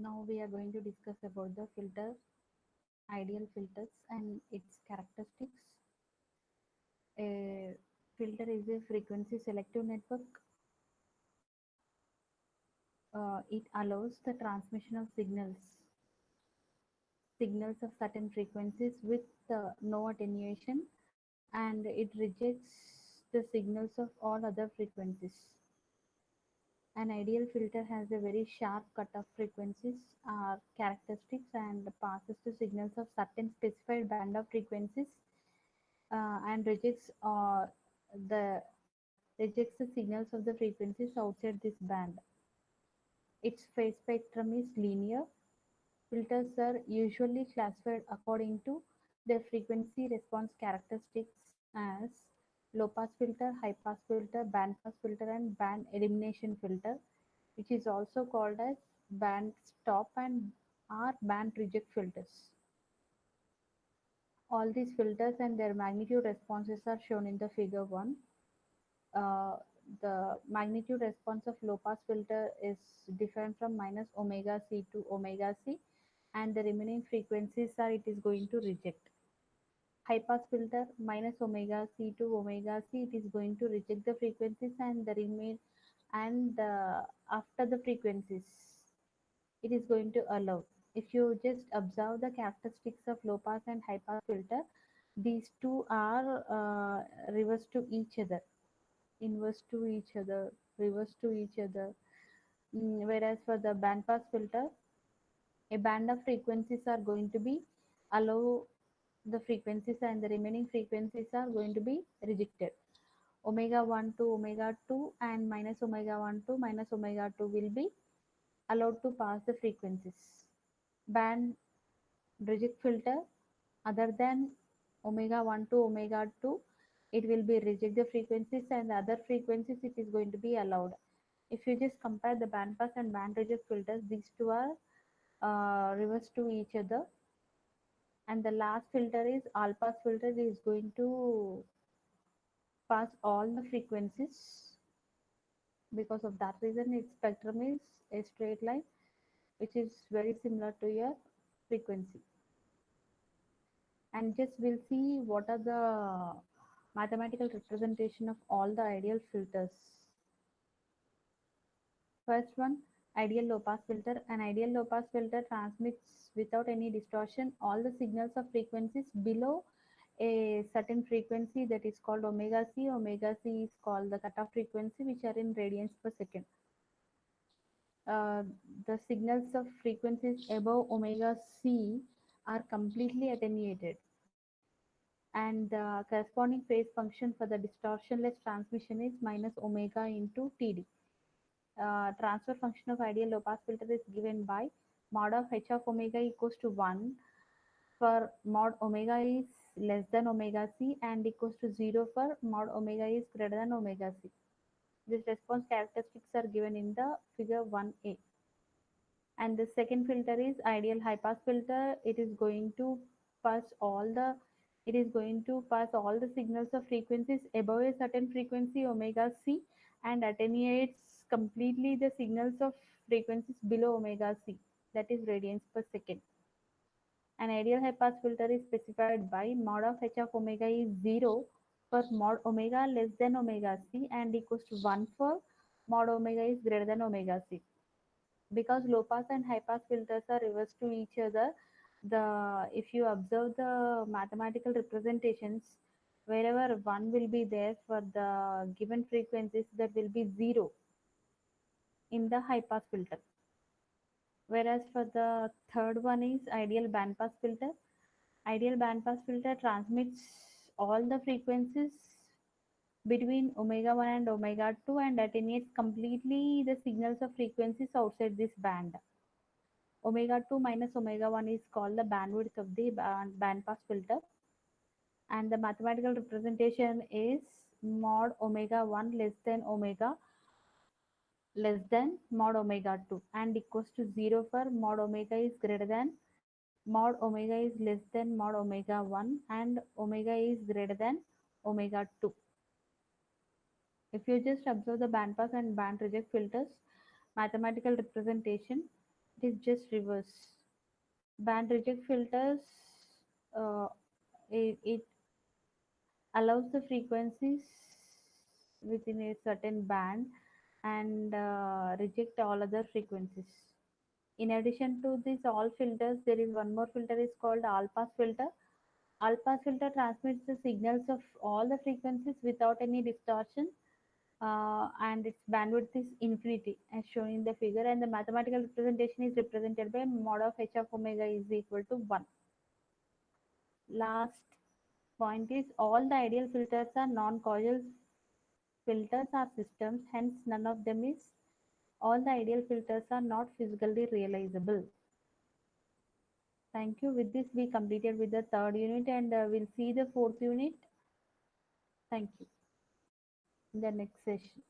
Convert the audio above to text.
Now we are going to discuss about the filter, ideal filters and its characteristics. A filter is a frequency selective network. It allows the transmission of signals of certain frequencies with no attenuation, and it rejects the signals of all other frequencies. An ideal filter has a very sharp cutoff frequencies or characteristics and passes the signals of certain specified band of frequencies and the rejects the signals of the frequencies outside this band. Its phase spectrum is linear. Filters are usually classified according to their frequency response characteristics as low pass filter, high pass filter, band pass filter, and band elimination filter, which is also called as band stop and or band reject filters. All these filters and their magnitude responses are shown in the figure 1. Uh, the magnitude response of low pass filter is different from minus omega c to omega c, and the remaining frequencies are it is going to reject. High pass filter minus omega c to omega c, it is going to reject the frequencies and the remain, and after the frequencies it is going to allow. If you just observe the characteristics of low pass and high pass filter, these two are reverse to each other, inverse to each other, reverse to each other. Whereas for the band pass filter, a band of frequencies are going to be allow the frequencies and the remaining frequencies are going to be rejected. Omega 1 to omega 2 and minus omega 1 to minus omega 2 will be allowed to pass the frequencies. Band reject filter other than omega 1 to omega 2, it will be reject the frequencies and the other frequencies it is going to be allowed. If you just compare the band pass and band reject filters, these two are reverse to each other. And the last filter is all pass filter is going to pass all the frequencies. Because of that reason, its spectrum is a straight line, which is very similar to your frequency. And just we'll see what are the mathematical representation of all the ideal filters. First one, ideal low pass filter. An ideal low pass filter transmits without any distortion all the signals of frequencies below a certain frequency, that is called omega c. Omega c is called the cutoff frequency, which are in radians per second. Uh, the signals of frequencies above omega c are completely attenuated, and the corresponding phase function for the distortionless transmission is minus omega into Td. Transfer function of ideal low pass filter is given by mod of h of omega equals to 1 for mod omega is less than omega c and equals to 0 for mod omega is greater than omega c. These response characteristics are given in the figure 1a. And the second filter is ideal high pass filter. Pass all the it is going to pass all the signals of frequencies above a certain frequency omega c and attenuates completely the signals of frequencies below omega c, that is radians per second. An ideal high pass filter is specified by mod of h of omega is 0 for mod omega less than omega c and equals to 1 for mod omega is greater than omega c. Because low pass and high pass filters are reverse to each other, the if you observe the mathematical representations, wherever 1 will be there for the given frequencies, that will be 0 in the high pass filter. Whereas for the third one is ideal band pass filter. Ideal band pass filter transmits all the frequencies between omega 1 and omega 2 and attenuates completely the signals of frequencies outside this band. Omega 2 minus omega 1 is called the bandwidth of the band pass filter, and the mathematical representation is mod omega 1 less than mod omega 2 and equals to 0 for mod omega is greater than mod omega is less than mod omega 1 and omega is greater than omega 2. If you just observe the band pass and band reject filters, mathematical representation, It is just reverse. Band reject filters, uh, it allows the frequencies within a certain band and reject all other frequencies. In addition to these all filters, there is one more filter is called all pass filter. All pass filter transmits the signals of all the frequencies without any distortion, and its bandwidth is infinity as shown in the figure, and the mathematical representation is represented by mod of h of omega is equal to 1. Last point is all the ideal filters are non-causal filters are systems, hence none of them is all the ideal filters are not physically realizable. Thank you. With this, we completed with the third unit, and we'll see the fourth unit. Thank you in the next session.